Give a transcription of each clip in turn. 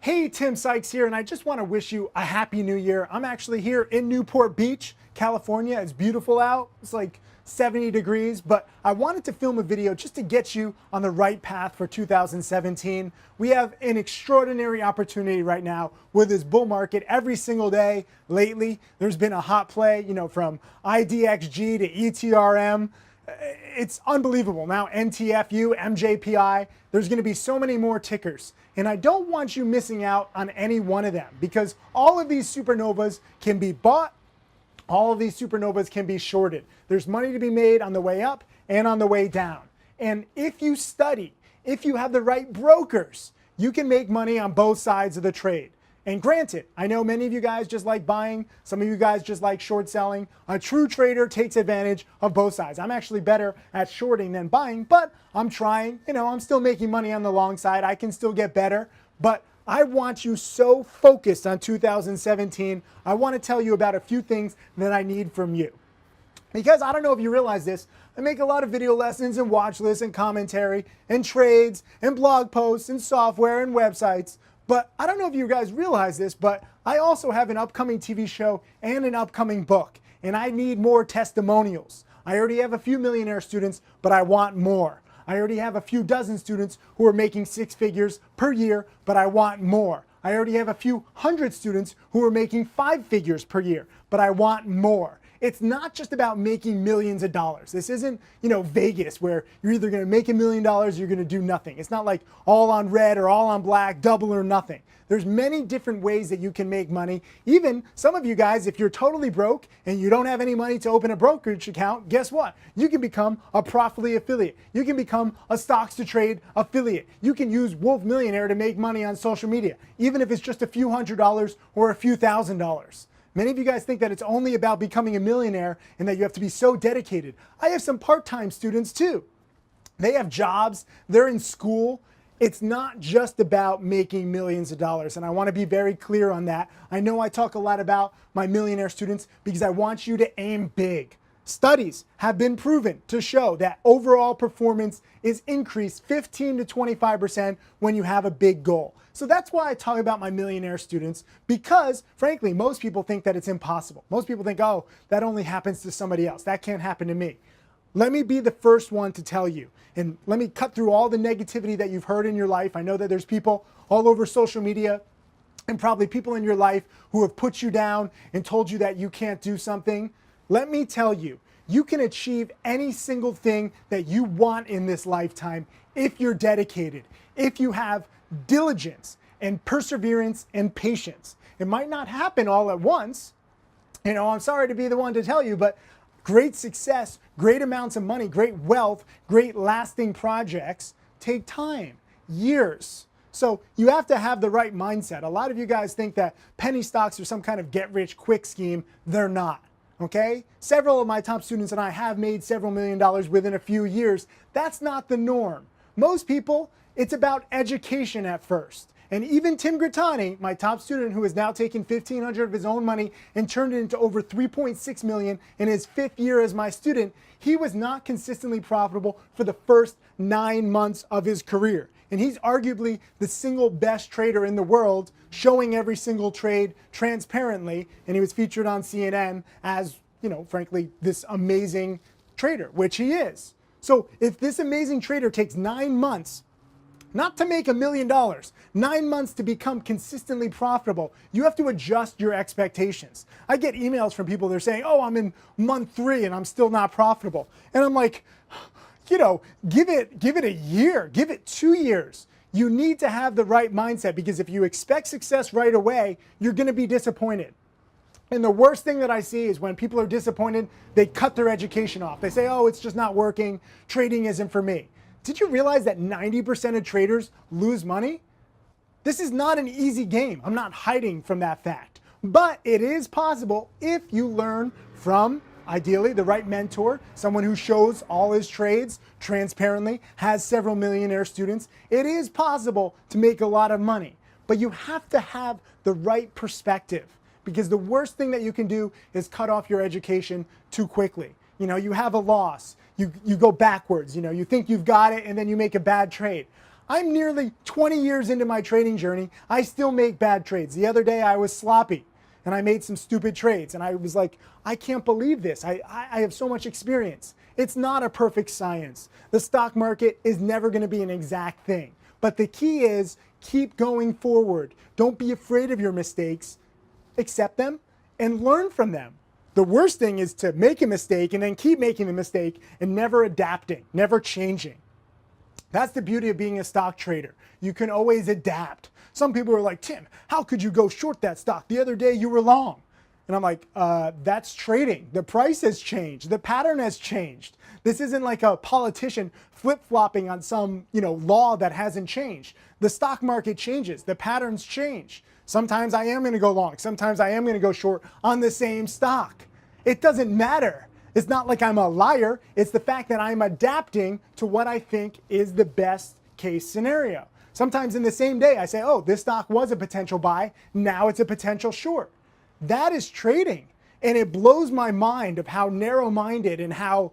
Hey, Tim Sykes here, and I just want to wish you a happy new year. I'm actually here in Newport Beach, California. It's beautiful out. It's like 70 degrees, but I wanted to film a video just to get you on the right path for 2017. We have an extraordinary opportunity right now with this bull market every single day lately. There's been a hot play, from IDXG to ETRM. It's unbelievable. Now NTFU, MJPI, there's going to be so many more tickers. And I don't want you missing out on any one of them because all of these supernovas can be bought. All of these supernovas can be shorted. There's money to be made on the way up and on the way down. And if you study, if you have the right brokers, you can make money on both sides of the trade. And granted, I know many of you guys just like buying, some of you guys just like short selling. A true trader takes advantage of both sides. I'm actually better at shorting than buying, but I'm trying. I'm still making money on the long side. I can still get better, but I want you so focused on 2017. I want to tell you about a few things that I need from you. Because I don't know if you realize this, I make a lot of video lessons and watch lists and commentary and trades and blog posts and software and websites. But I don't know if you guys realize this, but I also have an upcoming TV show and an upcoming book, and I need more testimonials. I already have a few millionaire students, but I want more. I already have a few dozen students who are making 6 figures per year, but I want more. I already have a few hundred students who are making 5 figures per year, but I want more. It's not just about making millions of dollars. This isn't, Vegas where you're either going to make $1 million or you're going to do nothing. It's not like all on red or all on black, double or nothing. There's many different ways that you can make money. Even some of you guys, if you're totally broke and you don't have any money to open a brokerage account, guess what? You can become a Profitly affiliate. You can become a stocks to trade affiliate. You can use Wolf Millionaire to make money on social media, even if it's just a few $100s or a few $1,000s. Many of you guys think that it's only about becoming a millionaire and that you have to be so dedicated. I have some part-time students too. They have jobs, they're in school. It's not just about making millions of dollars, and I want to be very clear on that. I know I talk a lot about my millionaire students because I want you to aim big. Studies have been proven to show that overall performance is increased 15 to 25% when you have a big goal. So that's why I talk about my millionaire students, because frankly, most people think that it's impossible. Most people think, oh, that only happens to somebody else. That can't happen to me. Let me be the first one to tell you, and let me cut through all the negativity that you've heard in your life. I know that there's people all over social media and probably people in your life who have put you down and told you that you can't do something. Let me tell you, you can achieve any single thing that you want in this lifetime if you're dedicated, if you have diligence and perseverance and patience. It might not happen all at once. I'm sorry to be the one to tell you, but great success, great amounts of money, great wealth, great lasting projects take time, years. So you have to have the right mindset. A lot of you guys think that penny stocks are some kind of get-rich-quick scheme. They're not. Okay? Several of my top students and I have made several $1 million within a few years. That's not the norm. Most people, it's about education at first. And even Tim Grittani, my top student who has now taken $1,500 of his own money and turned it into over $3.6 million in his 5th year as my student, he was not consistently profitable for the first 9 months of his career. And he's arguably the single best trader in the world, showing every single trade transparently. And he was featured on CNN as, frankly, this amazing trader, which he is. So if this amazing trader takes 9 months not to make $1 million, 9 months to become consistently profitable, you have to adjust your expectations. I get emails from people, they're saying, oh, I'm in month 3 and I'm still not profitable. And I'm like, give it a year, give it 2 years. You need to have the right mindset, because if you expect success right away, you're going to be disappointed. And the worst thing that I see is when people are disappointed, they cut their education off. They say, oh, it's just not working. Trading isn't for me. Did you realize that 90% of traders lose money? This is not an easy game. I'm not hiding from that fact. But it is possible if you learn from, ideally, the right mentor, someone who shows all his trades transparently, has several millionaire students. It is possible to make a lot of money. But you have to have the right perspective, because the worst thing that you can do is cut off your education too quickly. You have a loss. You go backwards. You think you've got it and then you make a bad trade. I'm nearly 20 years into my trading journey. I still make bad trades. The other day I was sloppy and I made some stupid trades and I was like, I can't believe this. I have so much experience. It's not a perfect science. The stock market is never going to be an exact thing. But the key is keep going forward. Don't be afraid of your mistakes. Accept them and learn from them. The worst thing is to make a mistake and then keep making the mistake and never adapting, never changing. That's the beauty of being a stock trader. You can always adapt. Some people are like, Tim, how could you go short that stock? The other day you were long. And I'm like, that's trading. The price has changed. The pattern has changed. This isn't like a politician flip-flopping on some, law that hasn't changed. The stock market changes. The patterns change. Sometimes I am going to go long. Sometimes I am going to go short on the same stock. It doesn't matter. It's not like I'm a liar. It's the fact that I'm adapting to what I think is the best case scenario. Sometimes in the same day, I say, oh, this stock was a potential buy. Now it's a potential short. That is trading. And it blows my mind of how narrow-minded and how,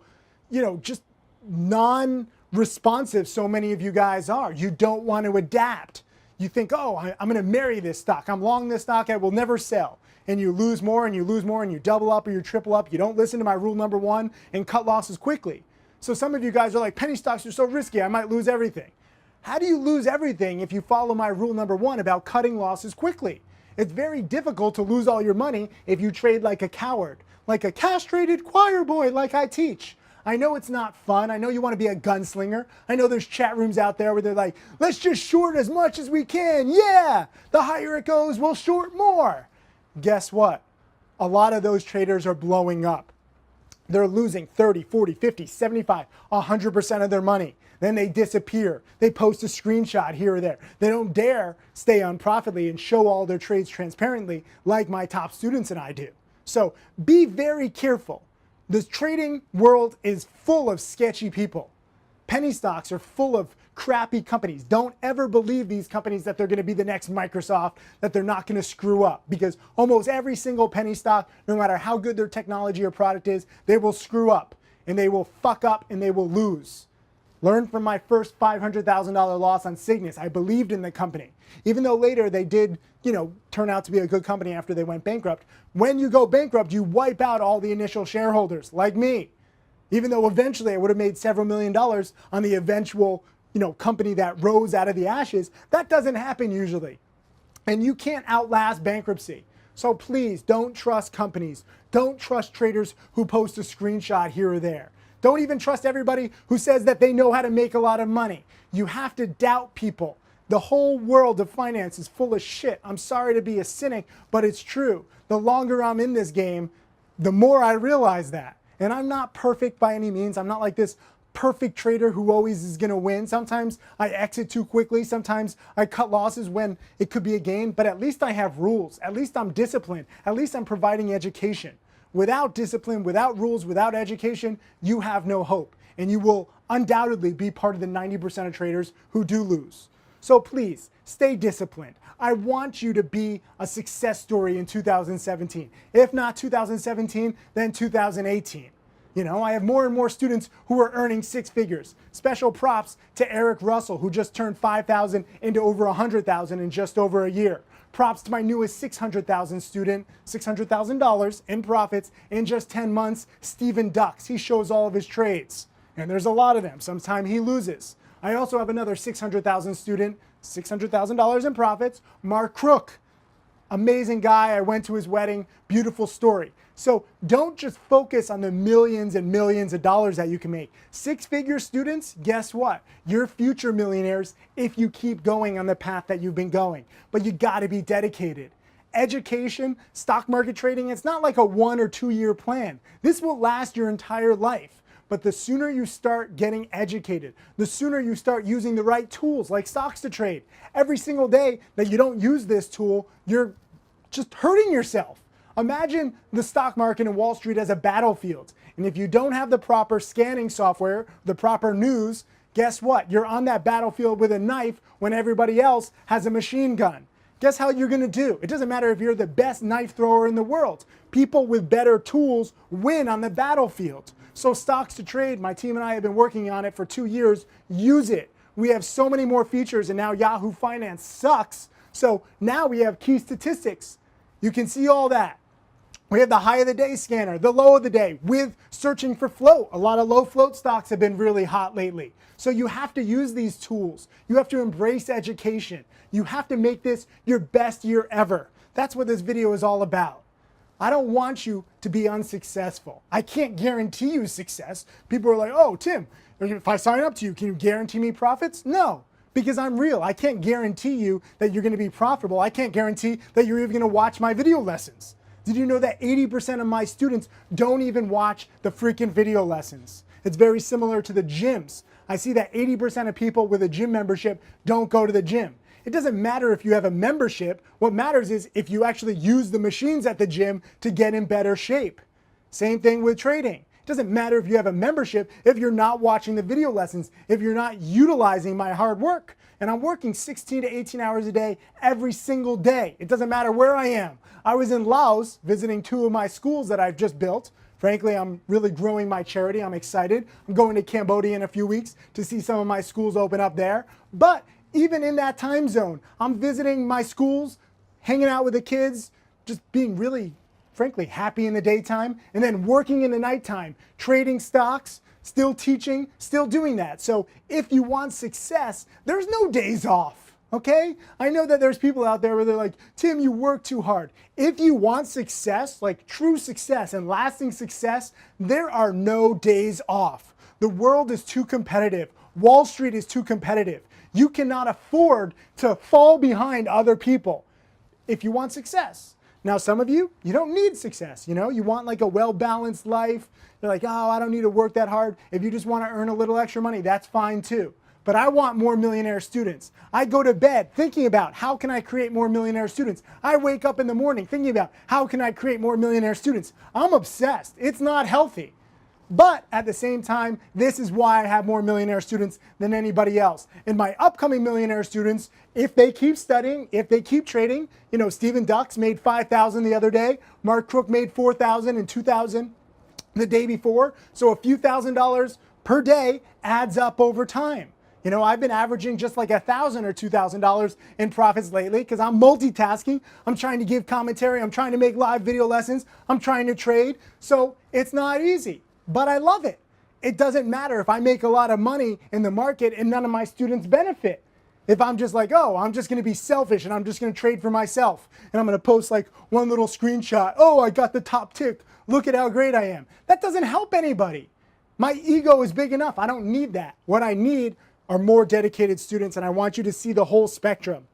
just non-responsive so many of you guys are. You don't want to adapt. You think, oh, I'm going to marry this stock. I'm long this stock. I will never sell. And you lose more and you lose more and you double up or you triple up. You don't listen to my rule number 1 and cut losses quickly. So some of you guys are like, penny stocks are so risky. I might lose everything. How do you lose everything if you follow my rule number 1 about cutting losses quickly? It's very difficult to lose all your money if you trade like a coward, like a castrated choir boy like I teach. I know it's not fun. I know you want to be a gunslinger. I know there's chat rooms out there where they're like, let's just short as much as we can. Yeah, the higher it goes, we'll short more. Guess what? A lot of those traders are blowing up. They're losing 30, 40, 50, 75, 100% of their money. Then they disappear. They post a screenshot here or there. They don't dare stay on Profitly and show all their trades transparently like my top students and I do. So be very careful. The trading world is full of sketchy people. Penny stocks are full of crappy companies. Don't ever believe these companies that they're going to be the next Microsoft, that they're not going to screw up, because almost every single penny stock, no matter how good their technology or product is, they will screw up and they will fuck up and they will lose. Learn from my first $500,000 loss on Cygnus. I believed in the company. Even though later they did, turn out to be a good company after they went bankrupt. When you go bankrupt, you wipe out all the initial shareholders, like me. Even though eventually I would have made several $1,000,000 on the eventual, company that rose out of the ashes. That doesn't happen usually. And you can't outlast bankruptcy. So please don't trust companies. Don't trust traders who post a screenshot here or there. Don't even trust everybody who says that they know how to make a lot of money. You have to doubt people. The whole world of finance is full of shit. I'm sorry to be a cynic, but it's true. The longer I'm in this game, the more I realize that. And I'm not perfect by any means. I'm not like this perfect trader who always is going to win. Sometimes I exit too quickly. Sometimes I cut losses when it could be a gain, but at least I have rules. At least I'm disciplined. At least I'm providing education. Without discipline, without rules, without education, you have no hope. And you will undoubtedly be part of the 90% of traders who do lose. So please, stay disciplined. I want you to be a success story in 2017. If not 2017, then 2018. I have more and more students who are earning 6 figures. Special props to Eric Russell, who just turned 5,000 into over 100,000 in just over a year. Props to my newest 600,000 student, $600,000 in profits in just 10 months, Stephen Ducks. He shows all of his trades, and there's a lot of them. Sometimes he loses. I also have another 600,000 student, $600,000 in profits, Mark Crook. Amazing guy. I went to his wedding. Beautiful story. So don't just focus on the millions and millions of dollars that you can make. 6-figure students, guess what? You're future millionaires if you keep going on the path that you've been going. But you got to be dedicated. Education, stock market trading, it's not like a 1 or 2 year plan. This will last your entire life. But the sooner you start getting educated, the sooner you start using the right tools like stocks to trade. Every single day that you don't use this tool, you're just hurting yourself. Imagine the stock market and Wall Street as a battlefield. And if you don't have the proper scanning software, the proper news, guess what? You're on that battlefield with a knife when everybody else has a machine gun. Guess how you're going to do? It doesn't matter if you're the best knife thrower in the world. People with better tools win on the battlefield. So stocks to trade, my team and I have been working on it for 2 years. Use it. We have so many more features, and now Yahoo Finance sucks. So now we have key statistics. You can see all that. We have the high of the day scanner, the low of the day, with searching for float. A lot of low float stocks have been really hot lately. So you have to use these tools. You have to embrace education. You have to make this your best year ever. That's what this video is all about. I don't want you to be unsuccessful. I can't guarantee you success. People are like, oh, Tim, if I sign up to you, can you guarantee me profits? No, because I'm real. I can't guarantee you that you're going to be profitable. I can't guarantee that you're even going to watch my video lessons. Did you know that 80% of my students don't even watch the freaking video lessons? It's very similar to the gyms. I see that 80% of people with a gym membership don't go to the gym. It doesn't matter if you have a membership. What matters is if you actually use the machines at the gym to get in better shape. Same thing with trading. It doesn't matter if you have a membership if you're not watching the video lessons, if you're not utilizing my hard work. And I'm working 16 to 18 hours a day every single day. It doesn't matter where I am. I was in Laos visiting 2 of my schools that I've just built. Frankly, I'm really growing my charity. I'm excited. I'm going to Cambodia in a few weeks to see some of my schools open up there. But even in that time zone, I'm visiting my schools, hanging out with the kids, just being really, frankly, happy in the daytime, and then working in the nighttime, trading stocks, still teaching, still doing that. So if you want success, there's no days off, okay? I know that there's people out there where they're like, Tim, you work too hard. If you want success, like true success and lasting success, there are no days off. The world is too competitive. Wall Street is too competitive. You cannot afford to fall behind other people if you want success. Now, some of you, you don't need success. You know, you want like a well-balanced life. You're like, oh, I don't need to work that hard. If you just want to earn a little extra money, that's fine too. But I want more millionaire students. I go to bed thinking about how can I create more millionaire students. I wake up in the morning thinking about how can I create more millionaire students. I'm obsessed. It's not healthy. But at the same time, this is why I have more millionaire students than anybody else. And my upcoming millionaire students, if they keep studying, if they keep trading, you know, Stephen Ducks made 5,000 the other day. Mark Crook made 4,000 and 2,000 the day before. So a few $1,000s per day adds up over time. You know, I've been averaging just like $1,000 or $2,000 in profits lately because I'm multitasking. I'm trying to give commentary. I'm trying to make live video lessons. I'm trying to trade. So it's not easy. But I love it. It doesn't matter if I make a lot of money in the market and none of my students benefit. If I'm just like, oh, I'm just going to be selfish and I'm just going to trade for myself. And I'm going to post like one little screenshot. Oh, I got the top tick. Look at how great I am. That doesn't help anybody. My ego is big enough. I don't need that. What I need are more dedicated students, and I want you to see the whole spectrum.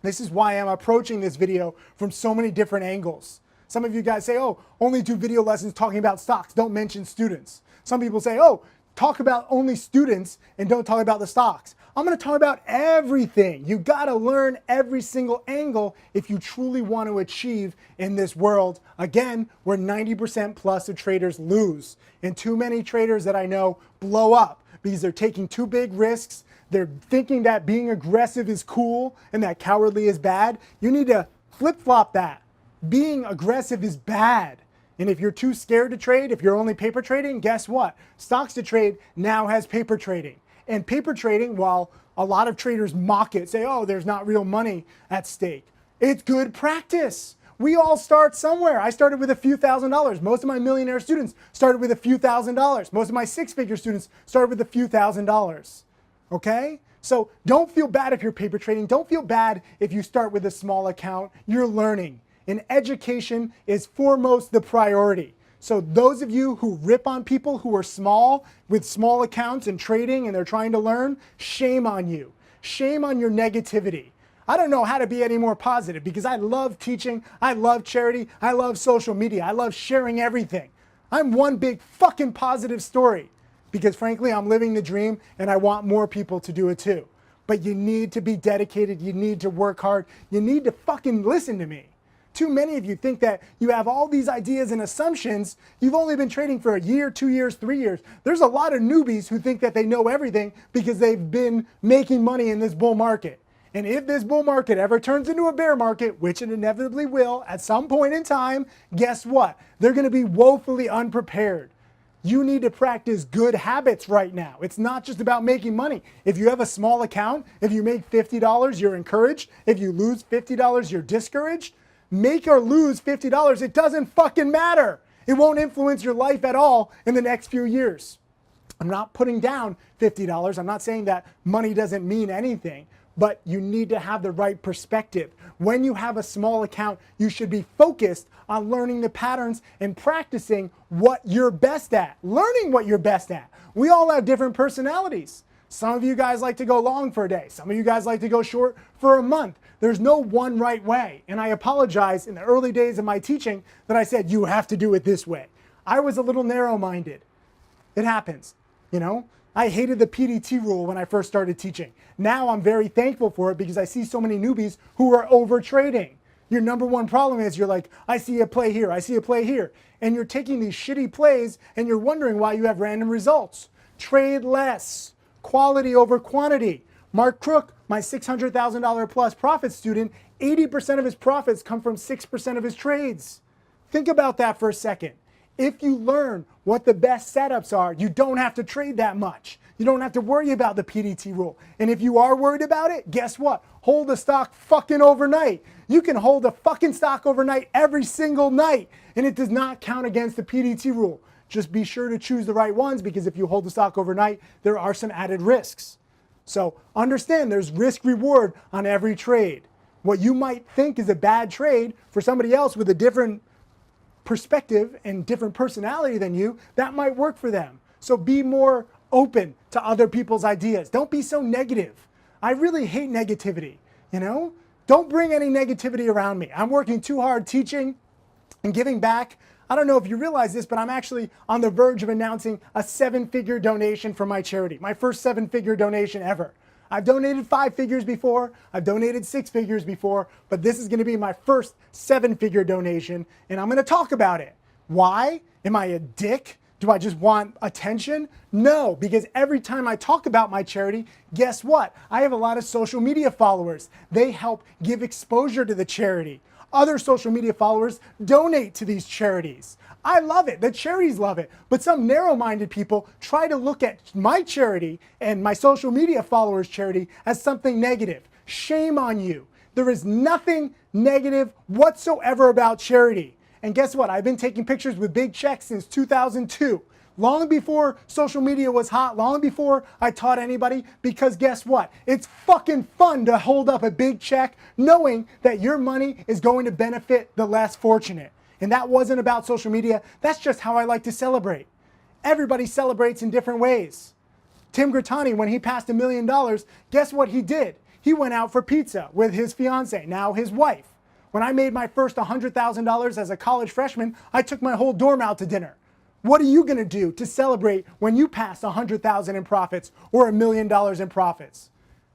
This is why I'm approaching this video from so many different angles. Some of you guys say, oh, only do video lessons talking about stocks, don't mention students. Some people say, oh, talk about only students and don't talk about the stocks. I'm going to talk about everything. You got to learn every single angle if you truly want to achieve in this world, again, where 90% plus of traders lose. And too many traders that I know blow up because they're taking too big risks. They're thinking that being aggressive is cool and that cowardly is bad. You need to flip-flop that. Being aggressive is bad. And if you're too scared to trade, if you're only paper trading, guess what? Stocks to Trade now has paper trading. And paper trading, while a lot of traders mock it, say, oh, there's not real money at stake, it's good practice. We all start somewhere. I started with a few $1,000s. Most of my millionaire students started with a few $1,000s. Most of my six-figure students started with a few $1,000s. Okay? So don't feel bad if you're paper trading. Don't feel bad if you start with a small account. You're learning. And education is foremost the priority. So those of you who rip on people who are small with small accounts and trading and they're trying to learn, shame on you. Shame on your negativity. I don't know how to be any more positive because I love teaching, I love charity, I love social media, I love sharing everything. I'm one big fucking positive story because frankly, I'm living the dream and I want more people to do it too. But you need to be dedicated, you need to work hard, you need to fucking listen to me. Too many of you think that you have all these ideas and assumptions. You've only been trading for a year, 2 years, 3 years. There's a lot of newbies who think that they know everything because they've been making money in this bull market. And if this bull market ever turns into a bear market, which it inevitably will at some point in time, guess what? They're going to be woefully unprepared. You need to practice good habits right now. It's not just about making money. If you have a small account, if you make $50, you're encouraged. If you lose $50, you're discouraged. Make or lose $50, it doesn't fucking matter. It won't influence your life at all in the next few years. I'm not putting down $50. I'm not saying that money doesn't mean anything, but you need to have the right perspective. When you have a small account, you should be focused on learning the patterns and practicing what you're best at, learning what you're best at. We all have different personalities. Some of you guys like to go long for a day. Some of you guys like to go short for a month. There's no one right way. And I apologize in the early days of my teaching that I said, you have to do it this way. I was a little narrow-minded. It happens, you know? I hated the PDT rule when I first started teaching. Now I'm very thankful for it because I see so many newbies who are over trading. Your number one problem is you're like, I see a play here, I see a play here. And you're taking these shitty plays and you're wondering why you have random results. Trade less, quality over quantity. Mark Crook, my $600,000 plus profit student, 80% of his profits come from 6% of his trades. Think about that for a second. If you learn what the best setups are, you don't have to trade that much. You don't have to worry about the PDT rule. And if you are worried about it, guess what? Hold the stock fucking overnight. You can hold a fucking stock overnight every single night, and it does not count against the PDT rule. Just be sure to choose the right ones, because if you hold the stock overnight, there are some added risks. So understand there's risk reward on every trade. What you might think is a bad trade for somebody else with a different perspective and different personality than you, that might work for them. So be more open to other people's ideas. Don't be so negative. I really hate negativity, you know? Don't bring any negativity around me. I'm working too hard teaching and giving back. I don't know if you realize this, but I'm actually on the verge of announcing a 7-figure donation for my charity, my first 7-figure donation ever. I've donated 5 figures before, I've donated 6 figures before, but this is gonna be my first 7-figure donation, and I'm gonna talk about it. Why? Am I a dick? Do I just want attention? No, because every time I talk about my charity, guess what? I have a lot of social media followers. They help give exposure to the charity. Other social media followers donate to these charities. I love it. The charities love it. But some narrow-minded people try to look at my charity and my social media followers' charity as something negative. Shame on you. There is nothing negative whatsoever about charity. And guess what? I've been taking pictures with big checks since 2002. Long before social media was hot, long before I taught anybody, because guess what? It's fucking fun to hold up a big check knowing that your money is going to benefit the less fortunate. And that wasn't about social media. That's just how I like to celebrate. Everybody celebrates in different ways. Tim Grittani, when he passed $1 million, guess what he did? He went out for pizza with his fiance, now his wife. When I made my first $100,000 as a college freshman, I took my whole dorm out to dinner. What are you going to do to celebrate when you pass $100,000 in profits or $1 million in profits?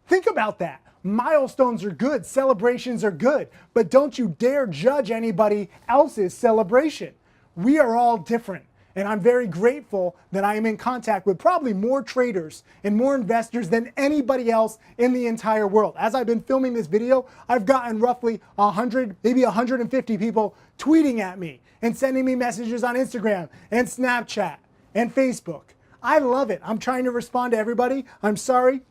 Think about that. Milestones are good, celebrations are good, but don't you dare judge anybody else's celebration. We are all different, and I'm very grateful that I am in contact with probably more traders and more investors than anybody else in the entire world. As I've been filming this video, I've gotten roughly 100, maybe 150 people tweeting at me and sending me messages on Instagram and Snapchat and Facebook. I love it. I'm trying to respond to everybody. I'm sorry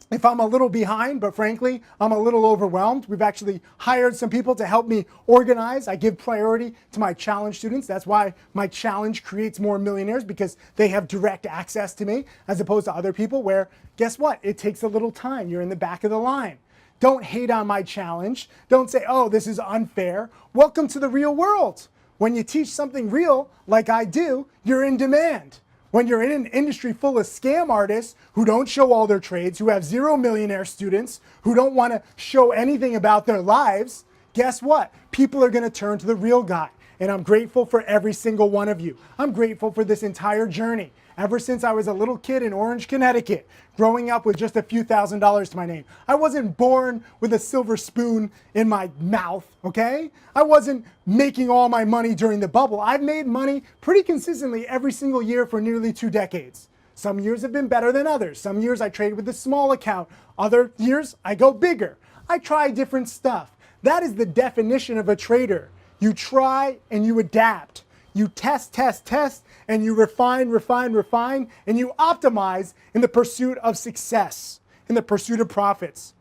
if I'm a little behind, but frankly, I'm a little overwhelmed. We've actually hired some people to help me organize. I give priority to my challenge students. That's why my challenge creates more millionaires, because they have direct access to me, as opposed to other people where, guess what? It takes a little time. You're in the back of the line. Don't hate on my challenge. Don't say, oh, this is unfair. Welcome to the real world. When you teach something real, like I do, you're in demand. When you're in an industry full of scam artists who don't show all their trades, who have 0 millionaire students, who don't want to show anything about their lives, guess what? People are going to turn to the real guy. And I'm grateful for every single one of you. I'm grateful for this entire journey. Ever since I was a little kid in Orange, Connecticut, growing up with just a few $1,000s to my name. I wasn't born with a silver spoon in my mouth, okay? I wasn't making all my money during the bubble. I've made money pretty consistently every single year for nearly 2 decades. Some years have been better than others. Some years I trade with a small account. Other years I go bigger. I try different stuff. That is the definition of a trader. You try and you adapt. You test, test, test, and you refine, refine, refine, and you optimize in the pursuit of success, in the pursuit of profits.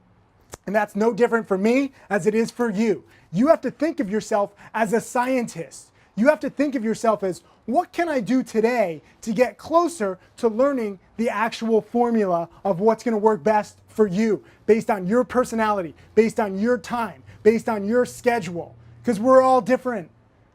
And that's no different for me as it is for you. You have to think of yourself as a scientist. You have to think of yourself as, what can I do today to get closer to learning the actual formula of what's going to work best for you, based on your personality, based on your time, based on your schedule, because we're all different.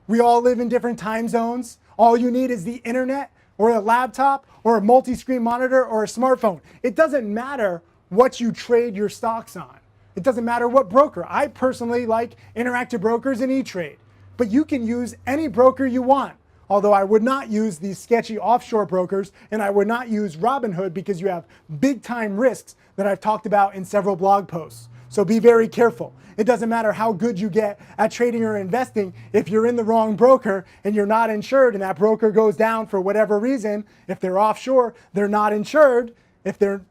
We all live in different time zones. All you need is the internet or a laptop or a multi-screen monitor or a smartphone. It doesn't matter what you trade your stocks on. It doesn't matter what broker. I personally like Interactive Brokers and E-Trade, but you can use any broker you want. Although I would not use these sketchy offshore brokers, and I would not use Robinhood because you have big time risks that I've talked about in several blog posts. So be very careful. It doesn't matter how good you get at trading or investing. If you're in the wrong broker and you're not insured and that broker goes down for whatever reason, if they're offshore, they're not insured. If they're,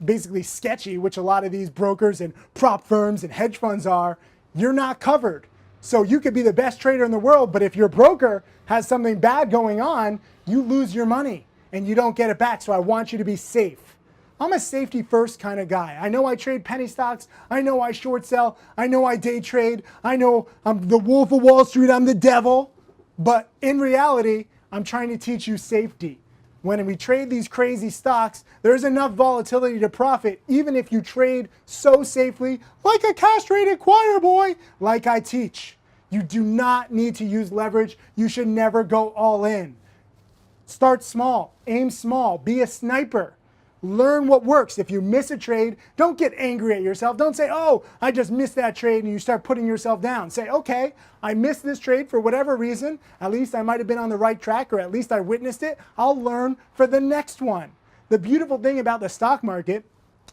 basically sketchy, which a lot of these brokers and prop firms and hedge funds are, you're not covered. So you could be the best trader in the world, but if your broker has something bad going on, you lose your money and you don't get it back. So I want you to be safe. I'm a safety first kind of guy. I know I trade penny stocks. I know I short sell. I know I day trade. I know I'm the wolf of Wall Street. I'm the devil. But in reality, I'm trying to teach you safety. When we trade these crazy stocks, there's enough volatility to profit, even if you trade so safely, like a castrated choir boy, like I teach. You do not need to use leverage. You should never go all in. Start small, aim small, be a sniper. Learn what works. If you miss a trade, don't get angry at yourself. Don't say, oh, I just missed that trade, and you start putting yourself down. Say, okay, I missed this trade for whatever reason. At least I might have been on the right track, or at least I witnessed it. I'll learn for the next one. The beautiful thing about the stock market,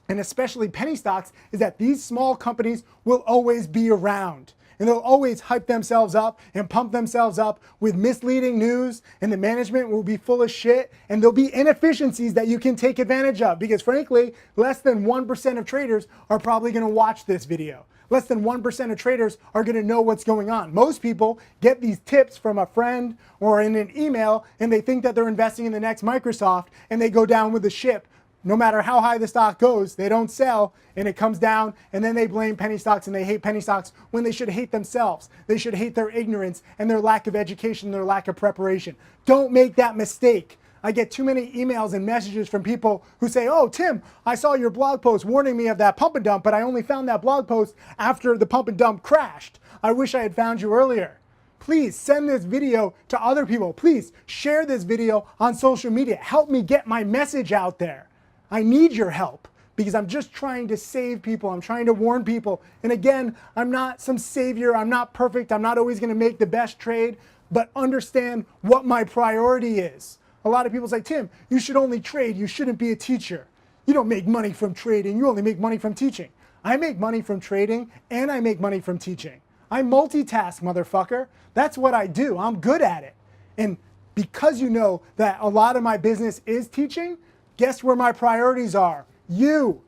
and especially penny stocks, is that these small companies will always be around. And they'll always hype themselves up and pump themselves up with misleading news, and the management will be full of shit, and there'll be inefficiencies that you can take advantage of, because frankly, less than 1% of traders are probably going to watch this video. Less than 1% of traders are going to know what's going on. Most people get these tips from a friend or in an email, and they think that they're investing in the next Microsoft, and they go down with the ship. No matter how high the stock goes, they don't sell, and it comes down, and then they blame penny stocks and they hate penny stocks when they should hate themselves. They should hate their ignorance and their lack of education, their lack of preparation. Don't make that mistake. I get too many emails and messages from people who say, oh, Tim, I saw your blog post warning me of that pump and dump, but I only found that blog post after the pump and dump crashed. I wish I had found you earlier. Please send this video to other people. Please share this video on social media. Help me get my message out there. I need your help because I'm just trying to save people. I'm trying to warn people. And again, I'm not some savior. I'm not perfect. I'm not always going to make the best trade, but understand what my priority is. A lot of people say, Tim, you should only trade. You shouldn't be a teacher. You don't make money from trading. You only make money from teaching. I make money from trading and I make money from teaching. I multitask, motherfucker. That's what I do. I'm good at it. And because you know that a lot of my business is teaching, guess where my priorities are? You.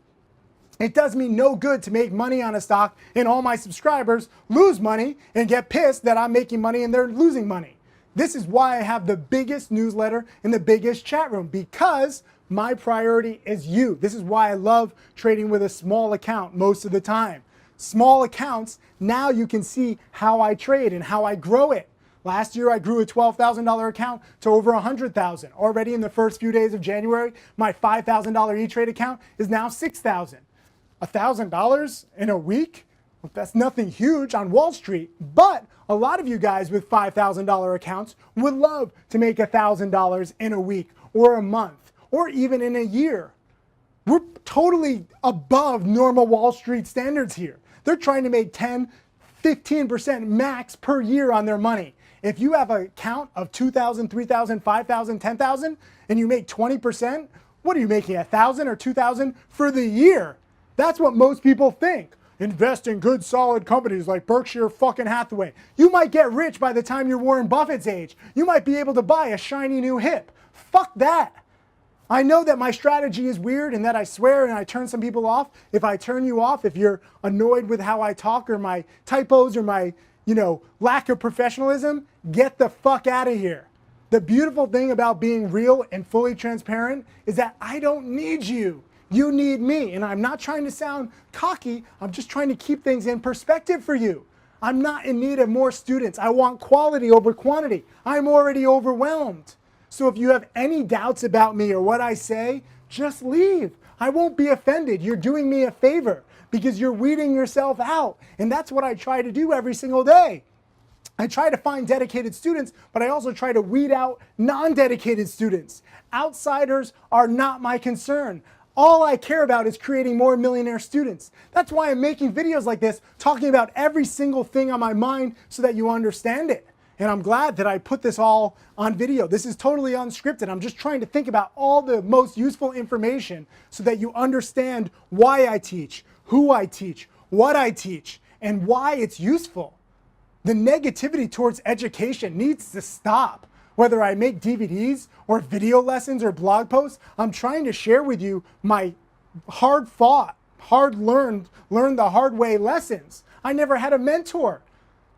It does me no good to make money on a stock and all my subscribers lose money and get pissed that I'm making money and they're losing money. This is why I have the biggest newsletter and the biggest chat room, because my priority is you. This is why I love trading with a small account most of the time. Small accounts, now you can see how I trade and how I grow it. Last year, I grew a $12,000 account to over $100,000. Already in the first few days of January, my $5,000 E-Trade account is now $6,000. $1,000 in a week? Well, that's nothing huge on Wall Street, but a lot of you guys with $5,000 accounts would love to make $1,000 in a week or a month or even in a year. We're totally above normal Wall Street standards here. They're trying to make 10, 15% max per year on their money. If you have an account of 2,000, 3,000, 5,000, 10,000, and you make 20%, what are you making, 1,000 or 2,000 for the year? That's what most people think. Invest in good, solid companies like Berkshire fucking Hathaway. You might get rich by the time you're Warren Buffett's age. You might be able to buy a shiny new hip. Fuck that. I know that my strategy is weird and that I swear and I turn some people off. If I turn you off, if you're annoyed with how I talk or my typos or my lack of professionalism, get the fuck out of here. The beautiful thing about being real and fully transparent is that I don't need you. You need me. And I'm not trying to sound cocky. I'm just trying to keep things in perspective for you. I'm not in need of more students. I want quality over quantity. I'm already overwhelmed. So if you have any doubts about me or what I say, just leave. I won't be offended. You're doing me a favor because you're weeding yourself out. And that's what I try to do every single day. I try to find dedicated students, but I also try to weed out non-dedicated students. Outsiders are not my concern. All I care about is creating more millionaire students. That's why I'm making videos like this, talking about every single thing on my mind so that you understand it. And I'm glad that I put this all on video. This is totally unscripted. I'm just trying to think about all the most useful information so that you understand why I teach, who I teach, what I teach, and why it's useful. The negativity towards education needs to stop. Whether I make DVDs or video lessons or blog posts, I'm trying to share with you my hard fought, hard learned the hard way lessons. I never had a mentor.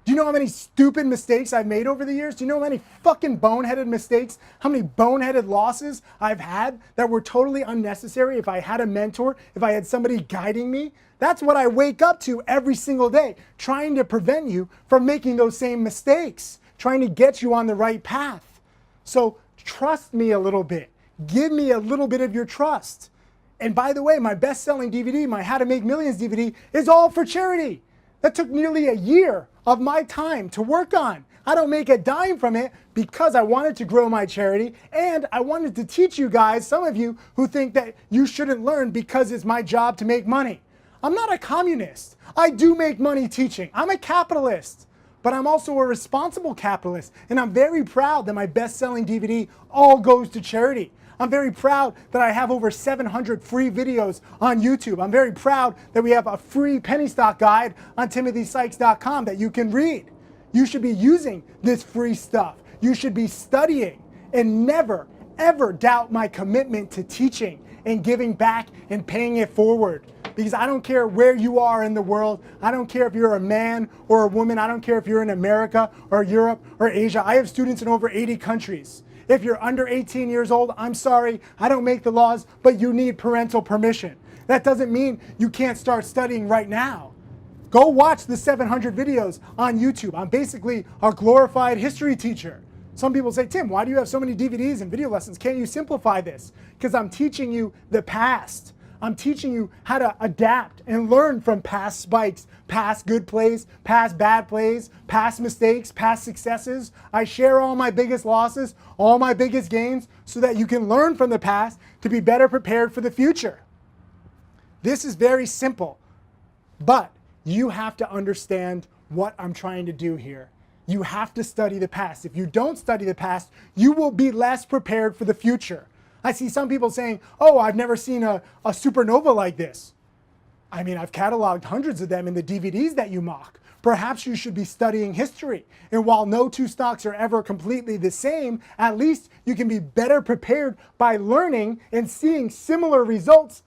Do you know how many stupid mistakes I've made over the years? Do you know how many fucking boneheaded mistakes, how many boneheaded losses I've had that were totally unnecessary if I had a mentor, if I had somebody guiding me? That's what I wake up to every single day, trying to prevent you from making those same mistakes, trying to get you on the right path. So trust me a little bit. Give me a little bit of your trust. And by the way, my best-selling DVD, my How to Make Millions DVD, is all for charity. That took nearly a year of my time to work on. I don't make a dime from it because I wanted to grow my charity and I wanted to teach you guys, some of you who think that you shouldn't learn because it's my job to make money. I'm not a communist. I do make money teaching. I'm a capitalist, but I'm also a responsible capitalist. And I'm very proud that my best-selling DVD all goes to charity. I'm very proud that I have over 700 free videos on YouTube. I'm very proud that we have a free penny stock guide on timothysykes.com that you can read. You should be using this free stuff. You should be studying and never, ever doubt my commitment to teaching and giving back and paying it forward. Because I don't care where you are in the world. I don't care if you're a man or a woman. I don't care if you're in America or Europe or Asia. I have students in over 80 countries. If you're under 18 years old, I'm sorry, I don't make the laws, but you need parental permission. That doesn't mean you can't start studying right now. Go watch the 700 videos on YouTube. I'm basically a glorified history teacher. Some people say, Tim, why do you have so many DVDs and video lessons? Can't you simplify this? Because I'm teaching you the past. I'm teaching you how to adapt and learn from past spikes, past good plays, past bad plays, past mistakes, past successes. I share all my biggest losses, all my biggest gains, so that you can learn from the past to be better prepared for the future. This is very simple, but you have to understand what I'm trying to do here. You have to study the past. If you don't study the past, you will be less prepared for the future. I see some people saying, oh, I've never seen a supernova like this. I mean, I've cataloged hundreds of them in the DVDs that you mock. Perhaps you should be studying history. And while no two stocks are ever completely the same, at least you can be better prepared by learning and seeing similar results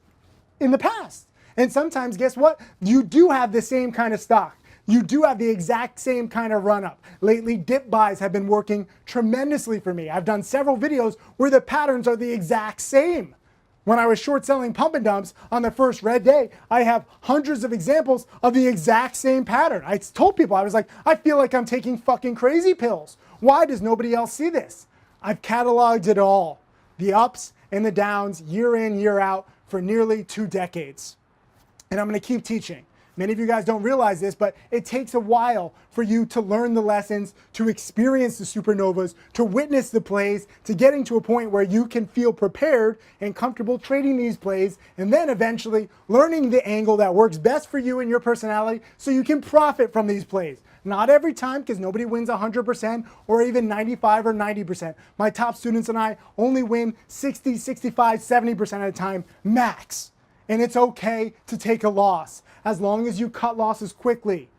in the past. And sometimes, guess what? You do have the same kind of stock. You do have the exact same kind of run-up. Lately, dip buys have been working tremendously for me. I've done several videos where the patterns are the exact same. When I was short selling pump and dumps on the first red day, I have hundreds of examples of the exact same pattern. I told people, I was like, I feel like I'm taking fucking crazy pills. Why does nobody else see this? I've cataloged it all. The ups and the downs, year in, year out, for nearly 2 decades. And I'm gonna keep teaching. Many of you guys don't realize this, but it takes a while for you to learn the lessons, to experience the supernovas, to witness the plays, to getting to a point where you can feel prepared and comfortable trading these plays, and then eventually learning the angle that works best for you and your personality so you can profit from these plays. Not every time, because nobody wins 100% or even 95 or 90%. My top students and I only win 60, 65, 70% of the time, max. And it's okay to take a loss as long as you cut losses quickly.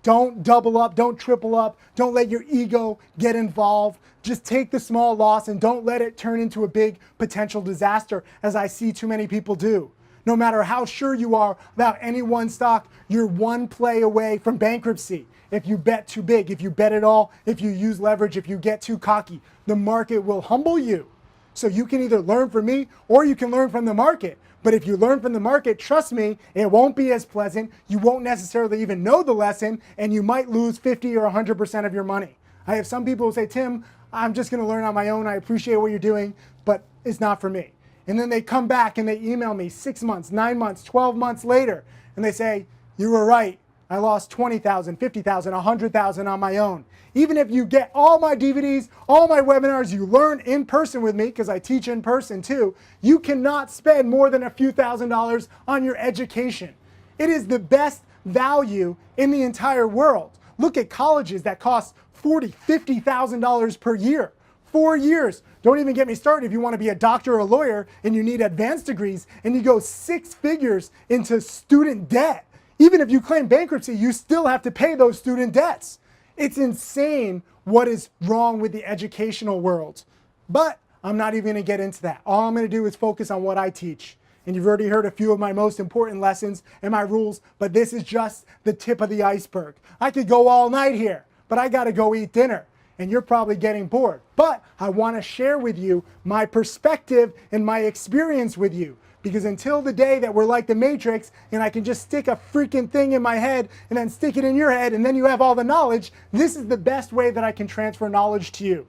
Don't double up, don't triple up, don't let your ego get involved. Just take the small loss and don't let it turn into a big potential disaster, as I see too many people do. No matter how sure you are about any one stock, you're one play away from bankruptcy. If you bet too big, if you bet it all, if you use leverage, if you get too cocky, the market will humble you. So you can either learn from me or you can learn from the market. But if you learn from the market, trust me, it won't be as pleasant. You won't necessarily even know the lesson, and you might lose 50 or 100% of your money. I have some people who say, Tim, I'm just going to learn on my own. I appreciate what you're doing, but it's not for me. And then they come back and they email me 6 months, 9 months, 12 months later, and they say, you were right. I lost 20,000, 50,000, 100,000 on my own. Even if you get all my DVDs, all my webinars, you learn in person with me, because I teach in person too, you cannot spend more than a few $1,000s on your education. It is the best value in the entire world. Look at colleges that cost $40,000, $50,000 per year. 4 years. Don't even get me started if you want to be a doctor or a lawyer and you need advanced degrees and you go 6 figures into student debt. Even if you claim bankruptcy, you still have to pay those student debts. It's insane what is wrong with the educational world. But I'm not even going to get into that. All I'm going to do is focus on what I teach. And you've already heard a few of my most important lessons and my rules, but this is just the tip of the iceberg. I could go all night here, but I got to go eat dinner. And you're probably getting bored. But I want to share with you my perspective and my experience with you. Because until the day that we're like the Matrix and I can just stick a freaking thing in my head and then stick it in your head and then you have all the knowledge, this is the best way that I can transfer knowledge to you.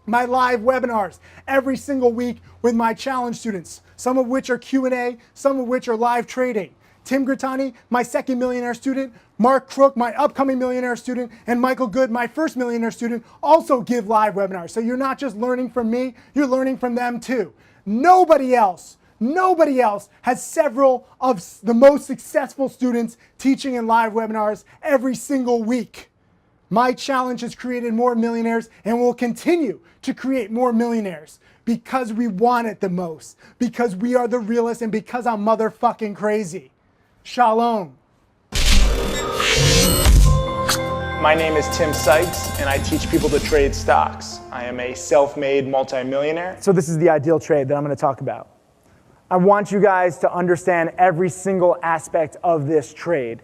My live webinars every single week with my challenge students, some of which are Q&A, some of which are live trading. Tim Grittani, my second millionaire student, Mark Crook, my upcoming millionaire student, and Michael Good, my first millionaire student, also give live webinars. So you're not just learning from me, you're learning from them too. Nobody else has several of the most successful students teaching in live webinars every single week. My challenge has created more millionaires and will continue to create more millionaires because we want it the most, because we are the realest, and because I'm motherfucking crazy. Shalom. My name is Tim Sykes, and I teach people to trade stocks. I am a self-made multimillionaire. So this is the ideal trade that I'm going to talk about. I want you guys to understand every single aspect of this trade.